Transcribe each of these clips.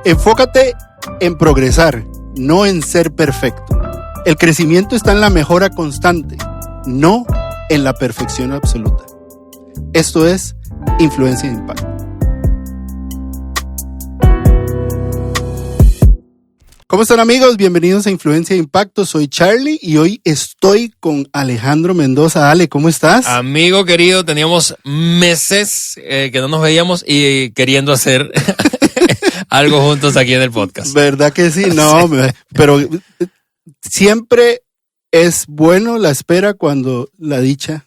Enfócate en progresar, no en ser perfecto. El crecimiento está en la mejora constante, no en la perfección absoluta. Esto es Influencia e Impacto. ¿Cómo están, amigos? Bienvenidos a Influencia e Impacto. Soy Charlie y hoy estoy con Alejandro Mendoza. Ale, ¿cómo estás? Amigo querido, teníamos meses que no nos veíamos y queriendo hacer algo juntos aquí en el podcast. ¿Verdad que sí? No, sí. Pero siempre es bueno la espera cuando la dicha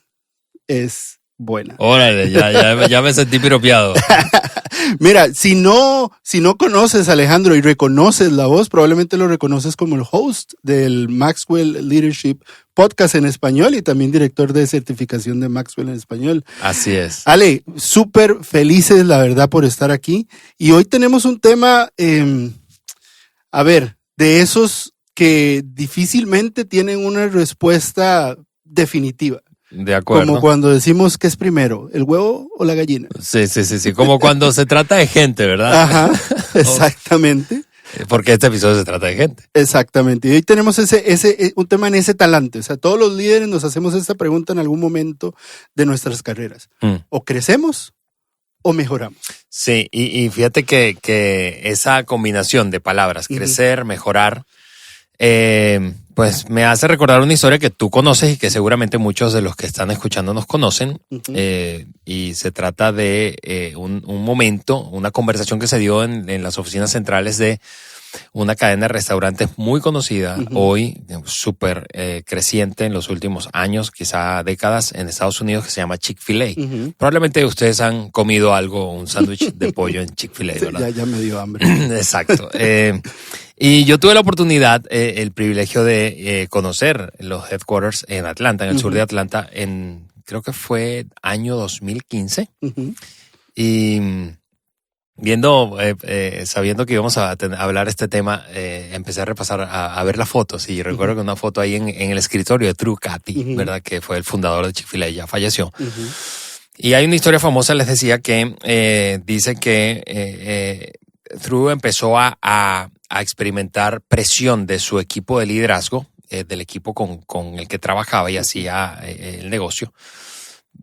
es buena. Órale, ya me sentí piropeado. Mira, si no conoces a Alejandro y reconoces la voz, probablemente lo reconoces como el host del Maxwell Leadership Podcast en español y también director de certificación de Maxwell en español. Así es. Ale, súper felices, la verdad, por estar aquí. Y hoy tenemos un tema, de esos que difícilmente tienen una respuesta definitiva. De acuerdo. Como cuando decimos ¿qué es primero, el huevo o la gallina? Sí. Como cuando se trata de gente, ¿verdad? Ajá, exactamente. Porque este episodio se trata de gente. Exactamente. Y hoy tenemos un tema en ese talante. O sea, todos los líderes nos hacemos esta pregunta en algún momento de nuestras carreras. O crecemos o mejoramos. Sí, y fíjate que esa combinación de palabras, crecer, mejorar, pues me hace recordar una historia que tú conoces y que seguramente muchos de los que están escuchando nos conocen. Y se trata de un momento, una conversación que se dio en las oficinas centrales de una cadena de restaurantes muy conocida hoy, súper creciente en los últimos años, quizá décadas, en Estados Unidos, que se llama Chick-fil-A. Probablemente ustedes han comido un sándwich de pollo en Chick-fil-A, ¿verdad? Ya me dio hambre. Exacto. Y yo tuve la oportunidad, el privilegio de conocer los headquarters en Atlanta, en el sur de Atlanta, creo que fue año 2015. Y sabiendo que íbamos a hablar este tema, empecé a repasar, a ver las fotos. Y recuerdo que una foto ahí en el escritorio de Drew Cathy, ¿verdad? Que fue el fundador de Chick-fil-A, ya falleció. Y hay una historia famosa, les decía, que dice que Drew empezó a experimentar presión de su equipo de liderazgo, del equipo con el que trabajaba y hacía el negocio,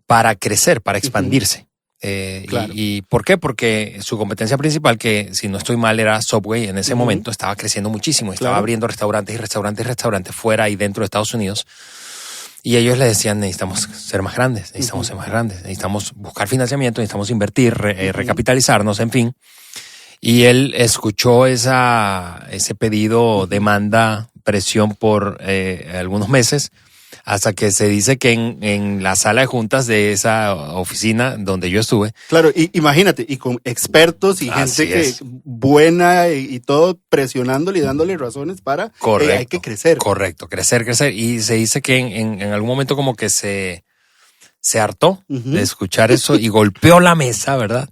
para crecer, para expandirse. Claro. ¿Y por qué? Porque su competencia principal, que si no estoy mal era Subway, en ese momento estaba creciendo muchísimo. Estaba abriendo restaurantes fuera y dentro de Estados Unidos. Y ellos le decían, necesitamos ser más grandes, necesitamos buscar financiamiento, necesitamos invertir, recapitalizarnos, en fin. Y él escuchó ese pedido, demanda, presión por algunos meses, hasta que se dice que en la sala de juntas de esa oficina donde yo estuve. Claro, y imagínate, y con expertos y gente buena y todo presionándole y dándole razones para que hay que crecer. Correcto, crecer. Y se dice que en algún momento como que se hartó de escuchar eso y golpeó la mesa, ¿verdad?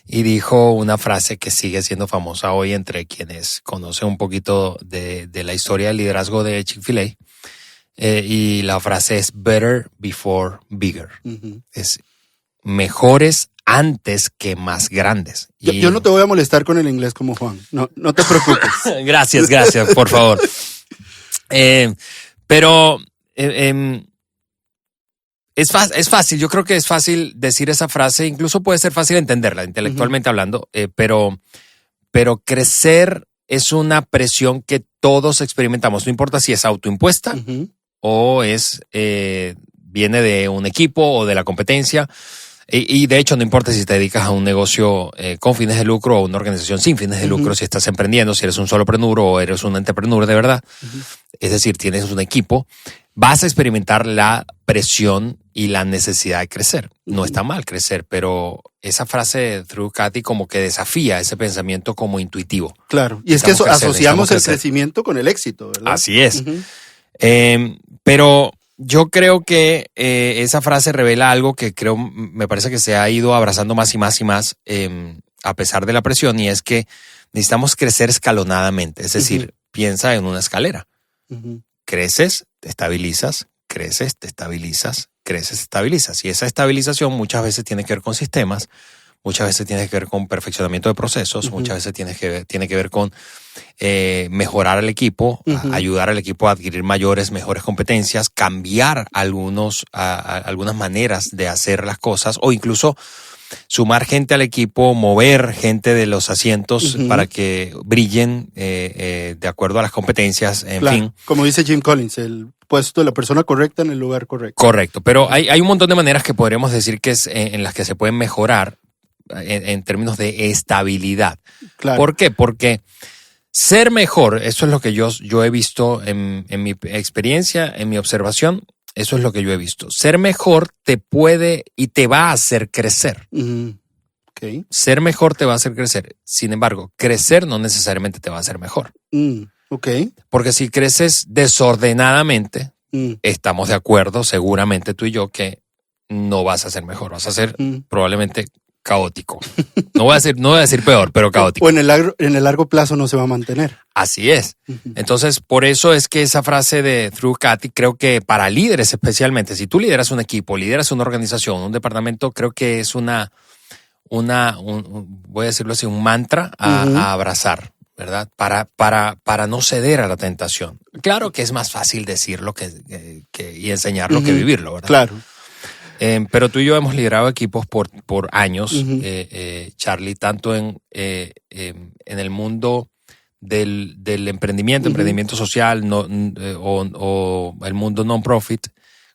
Y dijo una frase que sigue siendo famosa hoy entre quienes conocen un poquito de la historia del liderazgo de Chick-fil-A. Y la frase es better before bigger. Es mejores antes que más grandes. Yo no te voy a molestar con el inglés como Juan. No te preocupes. Gracias, por favor. Pero es fácil. Yo creo que es fácil decir esa frase. Incluso puede ser fácil entenderla, intelectualmente hablando. Pero crecer es una presión que todos experimentamos. No importa si es autoimpuesta o viene de un equipo o de la competencia. Y de hecho no importa si te dedicas a un negocio con fines de lucro o una organización sin fines de lucro, si estás emprendiendo, si eres un solopreneur o eres un entrepreneur de verdad. Es decir, tienes un equipo, vas a experimentar la presión y la necesidad de crecer. No está mal crecer, pero esa frase de Drew Cathy como que desafía ese pensamiento como intuitivo. Claro, y es que asociamos el crecimiento con el éxito, ¿verdad? Así es. Pero yo creo que esa frase revela algo que me parece que se ha ido abrazando más y más y más a pesar de la presión, y es que necesitamos crecer escalonadamente. Es decir, piensa en una escalera. Creces, te estabilizas, creces, te estabilizas, creces, estabilizas. Y esa estabilización muchas veces tiene que ver con sistemas, muchas veces tiene que ver con perfeccionamiento de procesos, muchas veces tiene que ver con mejorar al equipo, ayudar al equipo a adquirir mejores competencias, cambiar algunas maneras de hacer las cosas o incluso sumar gente al equipo, mover gente de los asientos para que brillen de acuerdo a las competencias, en fin. Como dice Jim Collins, el puesto de la persona correcta en el lugar correcto. Correcto, pero hay un montón de maneras que podríamos decir que es en las que se pueden mejorar en términos de estabilidad. Claro. ¿Por qué? Porque ser mejor, eso es lo que yo he visto en mi experiencia, en mi observación. Eso es lo que yo he visto. Ser mejor te puede y te va a hacer crecer. Okay. Ser mejor te va a hacer crecer. Sin embargo, crecer no necesariamente te va a hacer mejor. Okay. Porque si creces desordenadamente, estamos de acuerdo, seguramente tú y yo, que no vas a ser mejor. Vas a ser probablemente caótico. No voy a decir peor, pero caótico. O en el largo plazo no se va a mantener. Así es. Entonces, por eso es que esa frase de Through Cathy, creo que para líderes especialmente, si tú lideras un equipo, lideras una organización, un departamento, creo que es voy a decirlo así, un mantra a abrazar, ¿verdad? Para no ceder a la tentación. Claro que es más fácil decirlo y enseñarlo que vivirlo, ¿verdad? Claro. Pero tú y yo hemos liderado equipos por años, Charlie, tanto en el mundo del emprendimiento social o el mundo non-profit,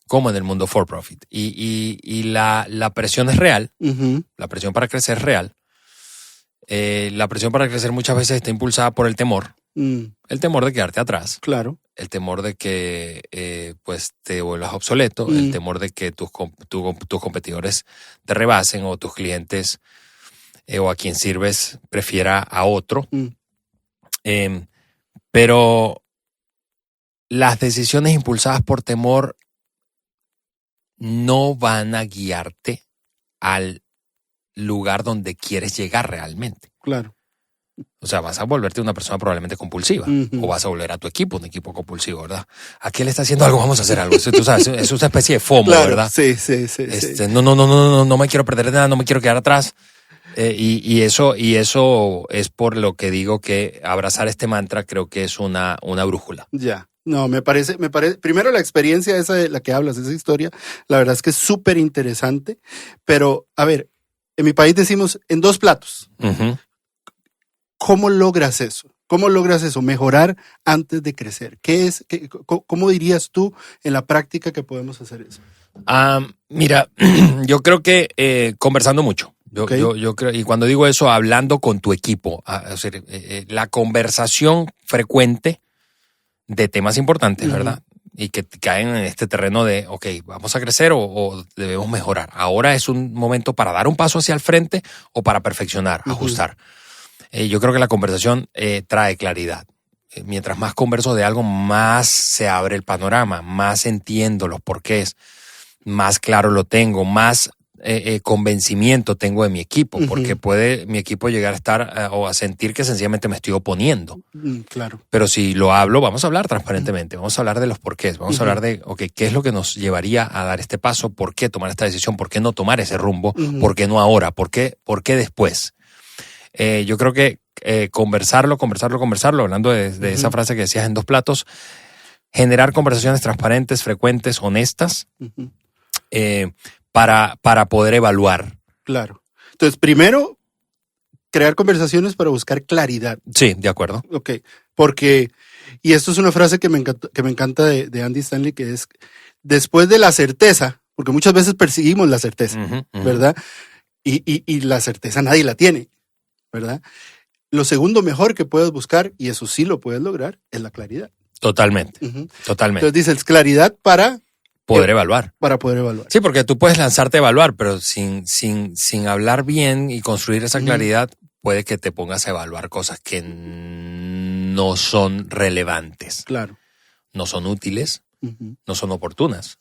como en el mundo for-profit. Y la presión es real, la presión para crecer es real. La presión para crecer muchas veces está impulsada por el temor. El temor de quedarte atrás. Claro. El temor de que pues te vuelvas obsoleto, el temor de que tus competidores te rebasen o tus clientes o a quien sirves prefiera a otro. Pero las decisiones impulsadas por temor no van a guiarte al lugar donde quieres llegar realmente. Claro. O sea, vas a volverte una persona probablemente compulsiva o vas a volver a tu equipo un equipo compulsivo, ¿verdad? Aquel está haciendo algo, vamos a hacer algo. Tú sabes, es una especie de FOMO, claro, ¿verdad? Sí. No me quiero perder nada, no me quiero quedar atrás. Y eso es por lo que digo que abrazar este mantra creo que es una brújula. Ya. No, me parece, primero la experiencia esa de la que hablas, esa historia, la verdad es que es súper interesante, pero a ver, en mi país decimos en 2 platos. ¿Cómo logras eso? ¿Cómo logras eso? Mejorar antes de crecer. ¿Cómo dirías tú en la práctica que podemos hacer eso? Mira, yo creo que conversando mucho. Yo creo, y cuando digo eso, hablando con tu equipo, la conversación frecuente de temas importantes, ¿verdad? Y que caen en este terreno de, ok, vamos a crecer o debemos mejorar. Ahora es un momento para dar un paso hacia el frente o para perfeccionar, ajustar. Yo creo que la conversación trae claridad. Mientras más converso de algo, más se abre el panorama, más entiendo los porqués, más claro lo tengo, más convencimiento tengo de mi equipo, porque puede mi equipo llegar a estar o a sentir que sencillamente me estoy oponiendo. Claro. Pero si lo hablo, vamos a hablar transparentemente, vamos a hablar de los porqués, vamos a hablar de, okay, ¿qué es lo que nos llevaría a dar este paso? ¿Por qué tomar esta decisión? ¿Por qué no tomar ese rumbo? ¿Por qué no ahora? ¿Por qué después? Yo creo que conversarlo, hablando de esa frase que decías en 2 platos, generar conversaciones transparentes, frecuentes, honestas, para poder evaluar. Claro. Entonces, primero, crear conversaciones para buscar claridad. Sí, de acuerdo. Ok, porque, y esto es una frase que me encanta de Andy Stanley, que es, después de la certeza, porque muchas veces perseguimos la certeza, ¿verdad? Y la certeza nadie la tiene, ¿verdad? Lo segundo mejor que puedes buscar, y eso sí lo puedes lograr, es la claridad. Totalmente. Totalmente. Entonces dices claridad para poder evaluar. Para poder evaluar. Sí, porque tú puedes lanzarte a evaluar, pero sin hablar bien y construir esa claridad, puede que te pongas a evaluar cosas que no son relevantes. Claro. No son útiles, no son oportunas.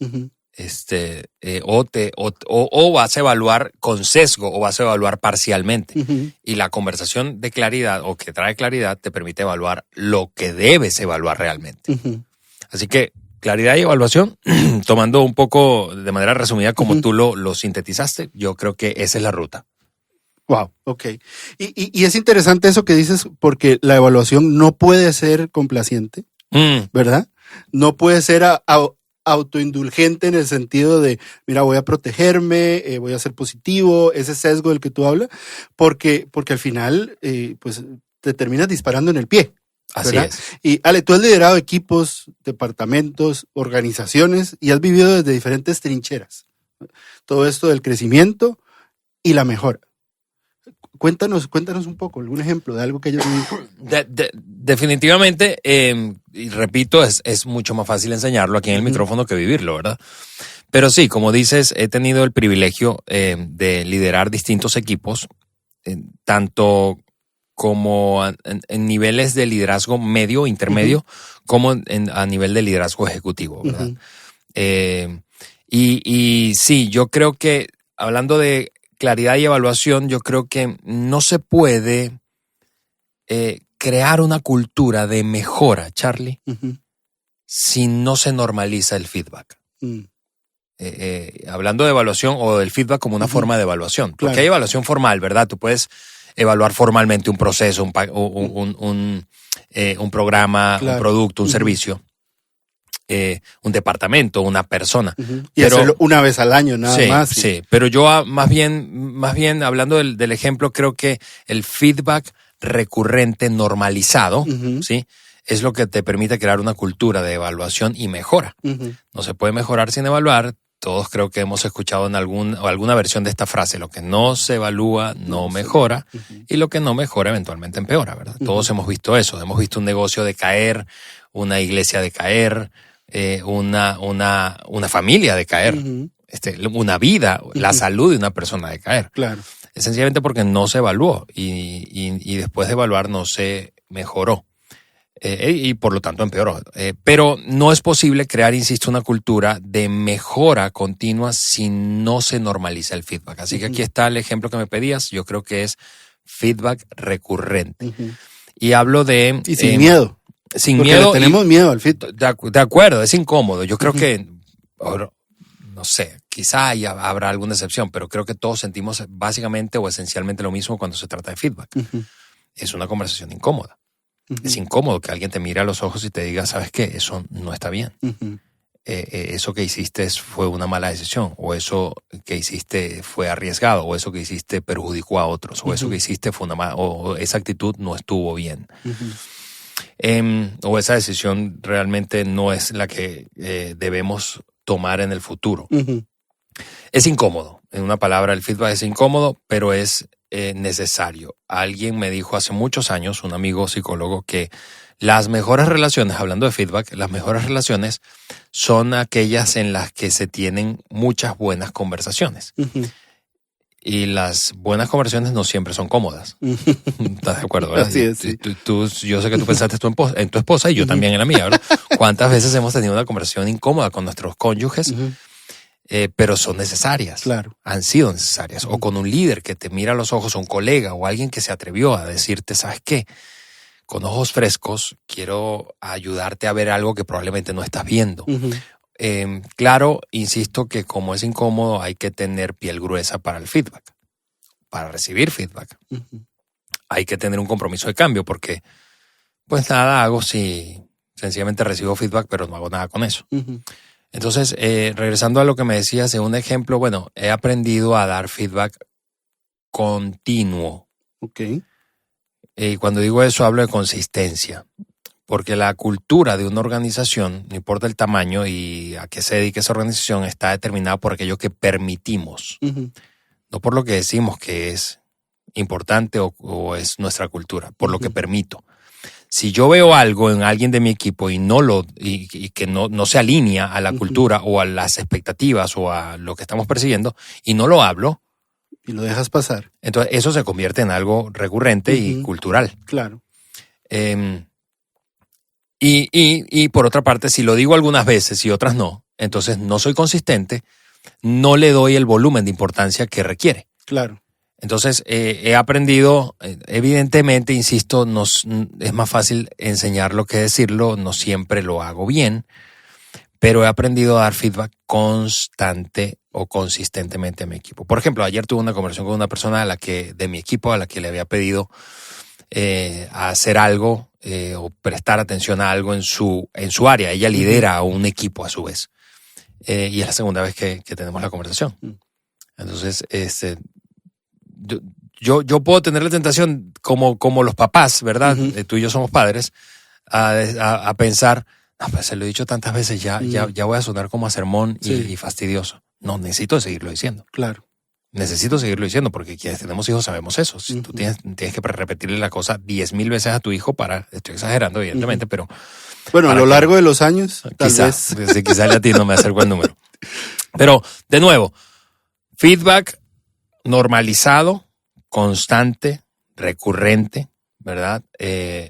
O vas a evaluar con sesgo o vas a evaluar parcialmente. Y la conversación de claridad o que trae claridad te permite evaluar lo que debes evaluar realmente. Así que claridad y evaluación, tomando un poco de manera resumida como tú lo sintetizaste, yo creo que esa es la ruta. Wow, ok. Y es interesante eso que dices, porque la evaluación no puede ser complaciente, ¿verdad? No puede ser autoindulgente en el sentido de, mira, voy a protegerme, voy a ser positivo, ese sesgo del que tú hablas, porque al final, pues, te terminas disparando en el pie. Así ¿verdad? es. Y Ale, tú has liderado equipos, departamentos, organizaciones y has vivido desde diferentes trincheras. Todo esto del crecimiento y la mejora. Cuéntanos un poco, algún ejemplo de algo que hayas vivido. Definitivamente, y repito, es mucho más fácil enseñarlo aquí en el micrófono que vivirlo, ¿verdad? Pero sí, como dices, he tenido el privilegio de liderar distintos equipos, tanto como en niveles de liderazgo medio, intermedio, como a nivel de liderazgo ejecutivo, ¿verdad? Y sí, yo creo que, hablando de claridad y evaluación, yo creo que no se puede crear una cultura de mejora, Charlie, si no se normaliza el feedback. Hablando de evaluación o del feedback como una forma de evaluación, porque claro, hay evaluación formal, ¿verdad? Tú puedes evaluar formalmente un proceso, un programa, claro, un producto, un servicio, un departamento, una persona. Y pero, hacerlo una vez al año, nada más. Sí, pero yo más bien hablando del ejemplo, creo que el feedback recurrente, normalizado, ¿sí?, es lo que te permite crear una cultura de evaluación y mejora. No se puede mejorar sin evaluar. Todos creo que hemos escuchado en alguna versión de esta frase: lo que no se evalúa no mejora, y lo que no mejora eventualmente empeora, ¿verdad? Todos hemos visto eso. Hemos visto un negocio decaer, una iglesia decaer, una familia decaer, una vida, la salud de una persona decaer. Claro. Sencillamente porque no se evaluó y después de evaluar no se mejoró. Y por lo tanto empeoró. Pero no es posible crear, insisto, una cultura de mejora continua si no se normaliza el feedback. Así que aquí está el ejemplo que me pedías. Yo creo que es feedback recurrente. Y hablo de... Y sin miedo. Sin porque miedo. Tenemos miedo al feedback. De acuerdo, es incómodo. Yo creo que, no sé, quizá habrá alguna excepción, pero creo que todos sentimos básicamente o esencialmente lo mismo cuando se trata de feedback. Es una conversación incómoda. Es incómodo que alguien te mire a los ojos y te diga, ¿sabes qué? Eso no está bien. Eso que hiciste fue una mala decisión, o eso que hiciste fue arriesgado, o eso que hiciste perjudicó a otros, o eso que hiciste fue o esa actitud no estuvo bien. O esa decisión realmente no es la que debemos tomar en el futuro. Es incómodo. En una palabra, el feedback es incómodo, pero es necesario. Alguien me dijo hace muchos años, un amigo psicólogo, que las mejores relaciones, hablando de feedback, las mejores relaciones son aquellas en las que se tienen muchas buenas conversaciones. Y las buenas conversaciones no siempre son cómodas. ¿Estás de acuerdo, verdad? Así es, sí. Yo sé que tú pensaste en tu esposa y yo también en la mía, ¿verdad? ¿Cuántas veces hemos tenido una conversación incómoda con nuestros cónyuges? Pero son necesarias. Claro. Han sido necesarias. O con un líder que te mira a los ojos, un colega o alguien que se atrevió a decirte, ¿sabes qué? Con ojos frescos quiero ayudarte a ver algo que probablemente no estás viendo. Claro, insisto que como es incómodo hay que tener piel gruesa para el feedback, para recibir feedback. Hay que tener un compromiso de cambio porque pues nada hago si sencillamente recibo feedback pero no hago nada con eso. Entonces, regresando a lo que me decías de un ejemplo, bueno, he aprendido a dar feedback continuo. Y cuando digo eso hablo de consistencia, porque la cultura de una organización, no importa el tamaño y a qué se dedique esa organización, está determinada por aquello que permitimos, no por lo que decimos que es importante o es nuestra cultura, por lo que permito. Si yo veo algo en alguien de mi equipo y que no se alinea a la cultura o a las expectativas o a lo que estamos persiguiendo y no lo hablo. Y lo dejas pasar. Entonces eso se convierte en algo recurrente y cultural. Claro. Y por otra parte, si lo digo algunas veces y otras no, entonces no soy consistente, no le doy el volumen de importancia que requiere. Claro. Entonces, he aprendido, evidentemente, insisto, es más fácil enseñarlo que decirlo, no siempre lo hago bien, pero he aprendido a dar feedback constantemente. o consistentemente a mi equipo. Por ejemplo, ayer tuve una conversación con una persona de mi equipo a la que le había pedido a hacer algo o prestar atención a algo en su área. Ella lidera a un equipo a su vez. Y es la segunda vez que tenemos la conversación. Entonces, yo puedo tener la tentación, como los papás, ¿verdad? Tú y yo somos padres, a pensar, no, pues se lo he dicho tantas veces, ya voy a sonar como a sermón y fastidioso. No, necesito seguirlo diciendo. Claro. Necesito seguirlo diciendo porque quienes tenemos hijos sabemos eso. Si tú tienes que repetirle la cosa 10,000 veces a tu hijo estoy exagerando evidentemente, pero... Bueno, a lo largo de los años, quizá el latino me acerco al número. Pero, de nuevo, feedback normalizado, constante, recurrente, ¿verdad?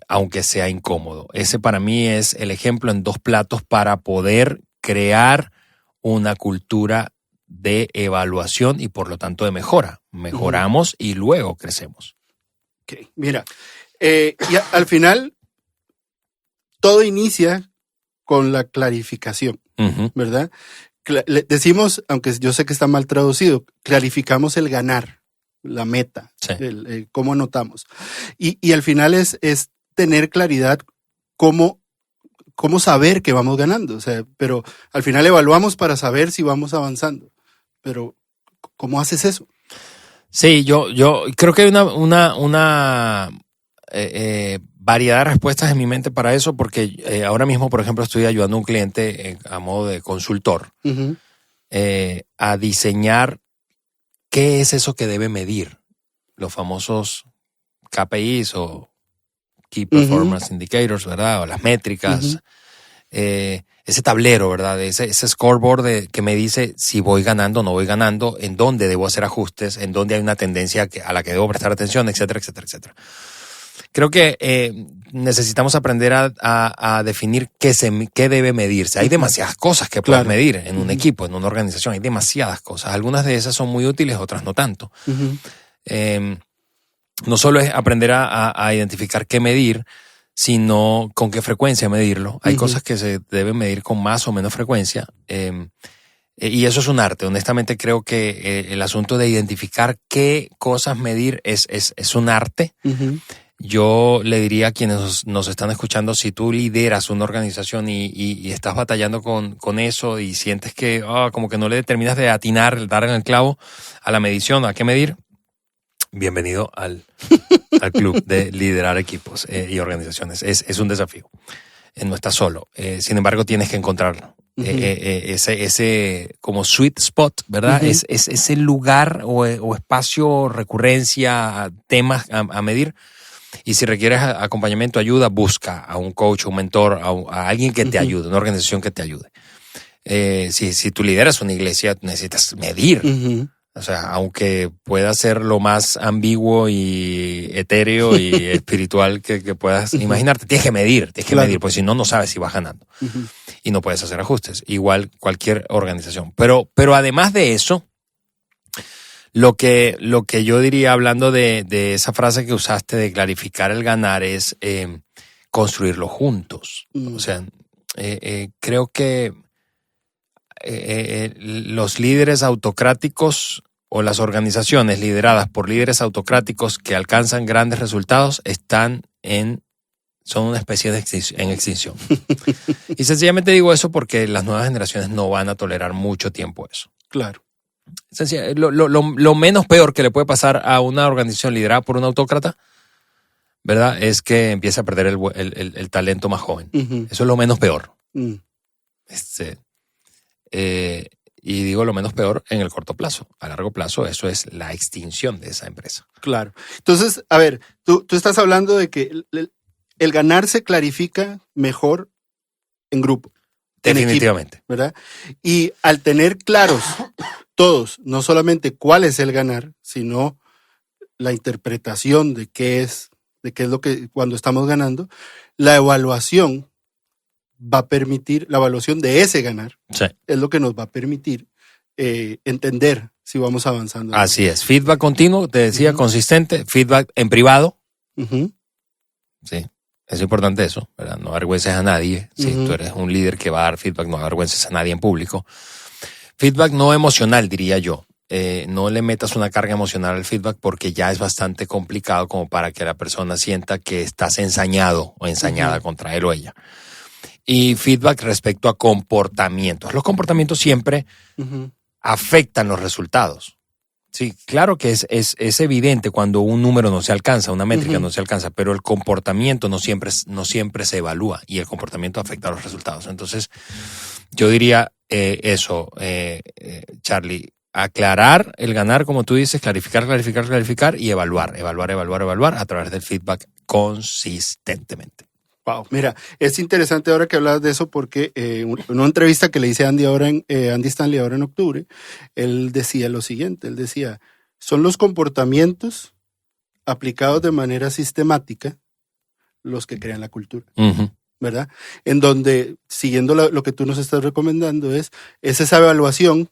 Aunque sea incómodo. Ese para mí es el ejemplo en 2 platos para poder crear una cultura de evaluación y por lo tanto de mejora. Mejoramos y luego crecemos. Okay. Mira, y al final todo inicia con la clarificación, ¿verdad? Decimos, aunque yo sé que está mal traducido, clarificamos el ganar, la meta, sí. Cómo anotamos. Y al final es tener claridad cómo saber que vamos ganando. O sea, pero al final evaluamos para saber si vamos avanzando. Pero, ¿cómo haces eso? Sí, yo creo que hay una variedad de respuestas en mi mente para eso, porque ahora mismo, por ejemplo, estoy ayudando a un cliente a modo de consultor a diseñar qué es eso que debe medir. Los famosos KPIs o Key Performance Indicators, ¿verdad? O las métricas. Ese tablero, ¿verdad? Ese scoreboard que me dice si voy ganando o no voy ganando, en dónde debo hacer ajustes, en dónde hay una tendencia a la que debo prestar atención, etcétera, etcétera, etcétera. Creo que necesitamos aprender a definir qué debe medirse. Hay demasiadas cosas que puedes medir en un equipo, en una organización. Hay demasiadas cosas. Algunas de esas son muy útiles, otras no tanto. No solo es aprender a identificar qué medir, sino con qué frecuencia medirlo. Hay cosas que se deben medir con más o menos frecuencia. Y eso es un arte. Honestamente creo que el asunto de identificar qué cosas medir es un arte. Yo le diría a quienes nos están escuchando, si tú lideras una organización y estás batallando con eso y sientes que como que no le terminas de atinar, dar en el clavo a la medición, a qué medir, bienvenido al club de liderar equipos y organizaciones. Es un desafío. No estás solo. Sin embargo, tienes que encontrarlo. Ese como sweet spot, ¿verdad? Es ese lugar o espacio, recurrencia, temas a medir. Y si requieres acompañamiento, ayuda, busca a un coach, un mentor, a alguien que te ayude, una organización que te ayude. Si tú lideras una iglesia, necesitas medir. O sea, aunque pueda ser lo más ambiguo y etéreo y espiritual que puedas imaginarte, tienes que medir, porque si no, no sabes si vas ganando. Y no puedes hacer ajustes. Igual cualquier organización. Pero además de eso, lo que yo diría, hablando de esa frase que usaste de clarificar el ganar, es construirlo juntos. O sea, creo que los líderes autocráticos o las organizaciones lideradas por líderes autocráticos que alcanzan grandes resultados son una especie en extinción. Y sencillamente digo eso porque las nuevas generaciones no van a tolerar mucho tiempo eso. Claro. Lo menos peor que le puede pasar a una organización liderada por un autócrata, ¿verdad? Es que empiece a perder el talento más joven. Eso es lo menos peor. Y digo lo menos peor en el corto plazo. A largo plazo, eso es la extinción de esa empresa. Claro. Entonces, a ver, tú estás hablando de que el ganar se clarifica mejor en grupo. Definitivamente. En equipo, ¿verdad? Y al tener claros todos, no solamente cuál es el ganar, sino la interpretación de qué es lo que cuando estamos ganando, la evaluación va a permitir, la evaluación de ese ganar, es lo que nos va a permitir entender si vamos avanzando. Así es. Feedback continuo, te decía, consistente, feedback en privado. Sí. Es importante eso, ¿verdad? No avergüences a nadie. Si tú eres un líder que va a dar feedback, no avergüences a nadie en público. Feedback no emocional, diría yo. No le metas una carga emocional al feedback porque ya es bastante complicado como para que la persona sienta que estás ensañado o ensañada contra él o ella. Y feedback respecto a comportamientos. Los comportamientos siempre afectan los resultados. Sí, claro que es evidente cuando un número no se alcanza, una métrica no se alcanza, pero el comportamiento no siempre se evalúa y el comportamiento afecta a los resultados. Entonces, yo diría eso, Charlie, aclarar el ganar, como tú dices, clarificar y evaluar a través del feedback consistentemente. Wow, mira, es interesante ahora que hablas de eso porque en una entrevista que le hice a Andy Stanley ahora en octubre, él decía lo siguiente, él decía, son los comportamientos aplicados de manera sistemática los que crean la cultura, ¿verdad? En donde, siguiendo lo que tú nos estás recomendando, es esa evaluación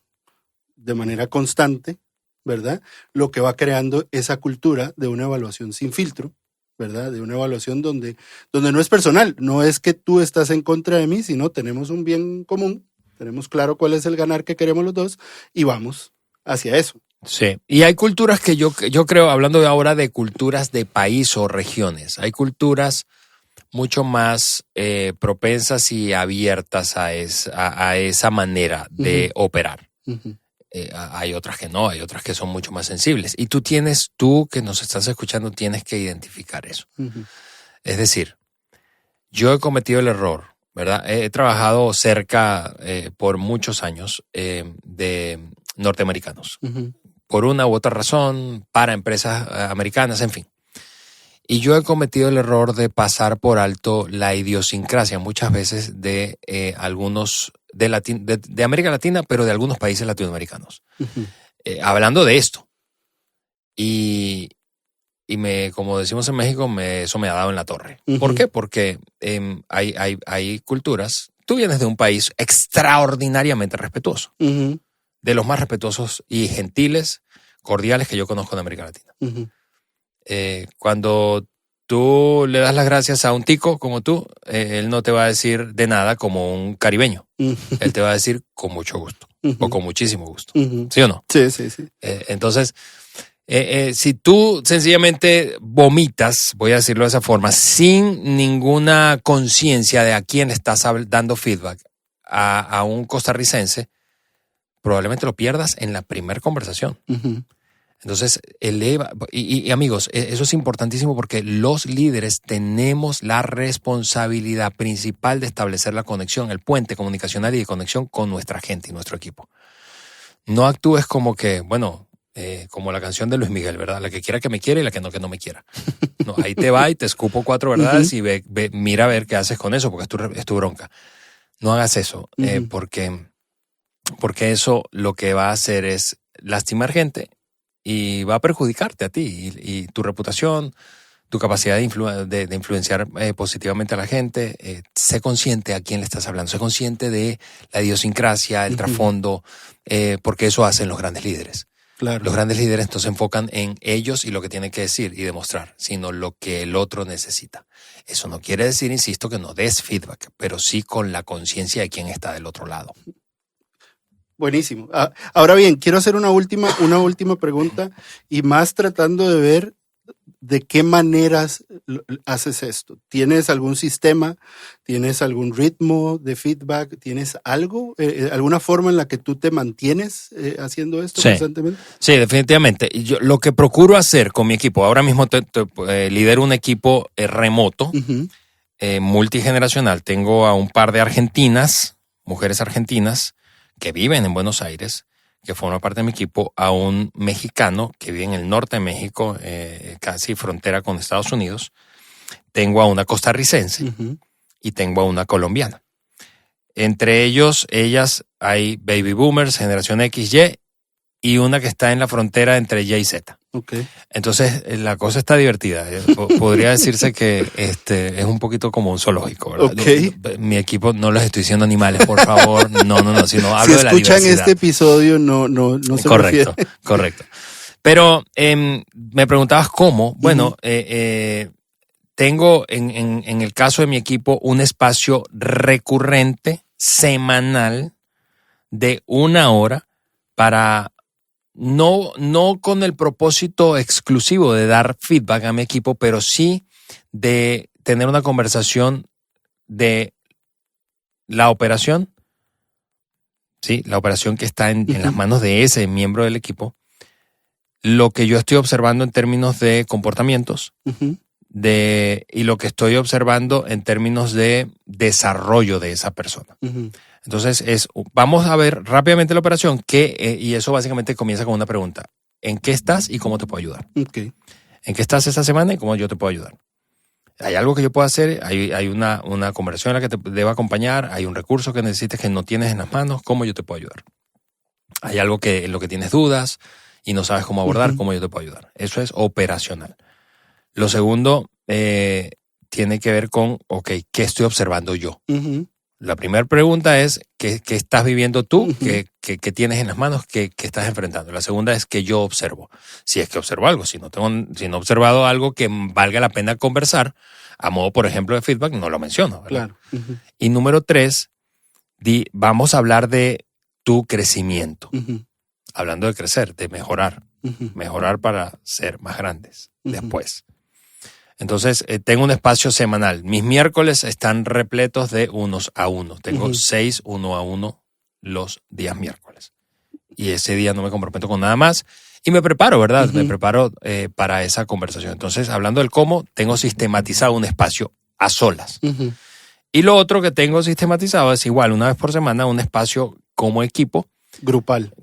de manera constante, ¿verdad? Lo que va creando esa cultura de una evaluación sin filtro, ¿verdad? De una evaluación donde no es personal, no es que tú estás en contra de mí, sino tenemos un bien común, tenemos claro cuál es el ganar que queremos los dos y vamos hacia eso. Sí, y hay culturas que yo creo, hablando ahora de culturas de país o regiones, hay culturas mucho más propensas y abiertas a esa manera de operar. Hay otras que no, hay otras que son mucho más sensibles. Y tú que nos estás escuchando, tienes que identificar eso. Es decir, yo he cometido el error, ¿verdad? He trabajado cerca por muchos años de norteamericanos. Por una u otra razón, para empresas americanas, en fin. Y yo he cometido el error de pasar por alto la idiosincrasia muchas veces de algunos de América Latina, pero de algunos países latinoamericanos. Hablando de esto. Y como decimos en México, eso me ha dado en la torre. ¿Por qué? Porque hay culturas. Tú vienes de un país extraordinariamente respetuoso. De los más respetuosos y gentiles, cordiales que yo conozco en América Latina. Cuando tú le das las gracias a un tico como tú, él no te va a decir de nada como un caribeño. Él te va a decir con mucho gusto o con muchísimo gusto. ¿Sí o no? Sí. Entonces, si tú sencillamente vomitas, voy a decirlo de esa forma, sin ninguna conciencia de a quién estás dando feedback a un costarricense, probablemente lo pierdas en la primera conversación. Entonces, y amigos, eso es importantísimo porque los líderes tenemos la responsabilidad principal de establecer la conexión, el puente comunicacional y de conexión con nuestra gente y nuestro equipo. No actúes como que, como la canción de Luis Miguel, ¿verdad? La que quiera que me quiera y la que no me quiera. No, ahí te va y te escupo 4 verdades y mira a ver qué haces con eso porque es tu bronca. No hagas eso porque eso lo que va a hacer es lastimar gente y va a perjudicarte a ti y tu reputación, tu capacidad de influenciar positivamente a la gente. Sé consciente a quién le estás hablando, sé consciente de la idiosincrasia, el trasfondo, porque eso hacen los grandes líderes. Claro. Los grandes líderes no se enfocan en ellos y lo que tienen que decir y demostrar, sino lo que el otro necesita. Eso no quiere decir, insisto, que no des feedback, pero sí con la conciencia de quién está del otro lado. Buenísimo. Ahora bien, quiero hacer una última pregunta y más tratando de ver de qué maneras haces esto. ¿Tienes algún sistema? ¿Tienes algún ritmo de feedback? ¿Tienes algo? ¿Alguna forma en la que tú te mantienes haciendo esto constantemente? Sí, definitivamente. Yo lo que procuro hacer con mi equipo, ahora mismo lidero un equipo remoto, multigeneracional. Tengo a un par de mujeres argentinas, que viven en Buenos Aires, que forma parte de mi equipo, a un mexicano que vive en el norte de México, casi frontera con Estados Unidos. Tengo a una costarricense y tengo a una colombiana. Entre ellas hay baby boomers, generación XY, y una que está en la frontera entre Y y Z. Okay. Entonces, la cosa está divertida. Podría decirse que es un poquito como un zoológico, ¿verdad? Okay. Mi equipo, no les estoy diciendo animales, por favor. No, sino hablo de la diversidad. Si escuchan este episodio, no se Correcto. Pero me preguntabas cómo. Bueno, tengo en el caso de mi equipo un espacio recurrente, semanal, de 1 hora para no con el propósito exclusivo de dar feedback a mi equipo, pero sí de tener una conversación de la operación, ¿sí? La operación que está en las manos de ese miembro del equipo, lo que yo estoy observando en términos de comportamientos, y lo que estoy observando en términos de desarrollo de esa persona. Entonces, vamos a ver rápidamente la operación, y eso básicamente comienza con una pregunta. ¿En qué estás y cómo te puedo ayudar? Okay. ¿En qué estás esta semana y cómo yo te puedo ayudar? ¿Hay algo que yo pueda hacer? ¿Hay una conversación en la que te deba acompañar? ¿Hay un recurso que necesites que no tienes en las manos? ¿Cómo yo te puedo ayudar? ¿Hay algo en lo que tienes dudas y no sabes cómo abordar? ¿Cómo yo te puedo ayudar? Eso es operacional. Lo segundo tiene que ver con, ¿qué estoy observando yo? La primera pregunta es, ¿qué estás viviendo tú? ¿Qué tienes en las manos? ¿Qué estás enfrentando? La segunda es, ¿qué yo observo? Si es que observo algo. Si no he observado algo que valga la pena conversar, a modo, por ejemplo, de feedback, no lo menciono, ¿verdad? Claro. Y número 3, vamos a hablar de tu crecimiento. Hablando de crecer, de mejorar. Mejorar para ser más grandes después. Entonces, tengo un espacio semanal. Mis miércoles están repletos de 1 a 1. Tengo 6 1 a 1 los días miércoles. Y ese día no me comprometo con nada más. Y me preparo, ¿verdad? Me preparo para esa conversación. Entonces, hablando del cómo, tengo sistematizado un espacio a solas. Y lo otro que tengo sistematizado es igual, 1 vez por semana, un espacio como equipo. Grupal,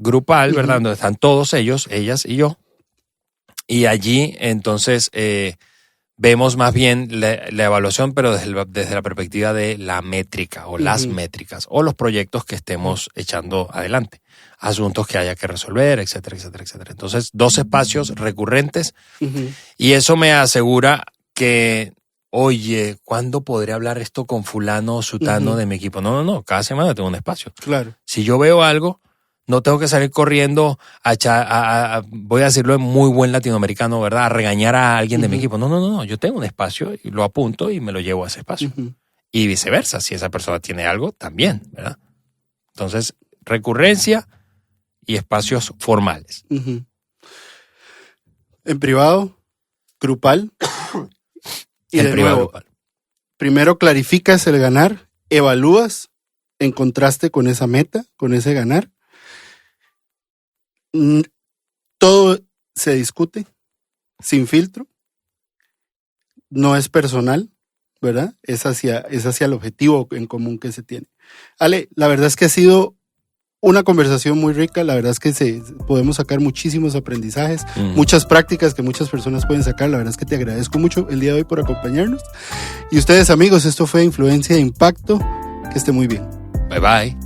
¿verdad? Donde están todos ellos, ellas y yo. Y allí, entonces, vemos más bien la evaluación, pero desde la perspectiva de la métrica o las métricas o los proyectos que estemos echando adelante, asuntos que haya que resolver, etcétera, etcétera, etcétera. Entonces, 2 espacios recurrentes y eso me asegura que, oye, ¿cuándo podré hablar esto con fulano o sutano de mi equipo? No, cada semana tengo un espacio. Claro. Si yo veo algo, no tengo que salir corriendo voy a decirlo en muy buen latinoamericano, ¿verdad? A regañar a alguien de mi equipo. No. Yo tengo un espacio y lo apunto y me lo llevo a ese espacio. Y viceversa, si esa persona tiene algo, también, ¿verdad? Entonces, recurrencia y espacios formales. En privado, grupal. Y en privado, grupal. Primero clarificas el ganar, evalúas en contraste con esa meta, con ese ganar. Todo se discute sin filtro, no es personal, ¿verdad? Es hacia el objetivo en común que se tiene. Ale, la verdad es que ha sido una conversación muy rica, la verdad es que podemos sacar muchísimos aprendizajes, muchas prácticas que muchas personas pueden sacar, la verdad es que te agradezco mucho el día de hoy por acompañarnos. Y ustedes, amigos, esto fue Influencia de Impacto, que esté muy bien. Bye bye.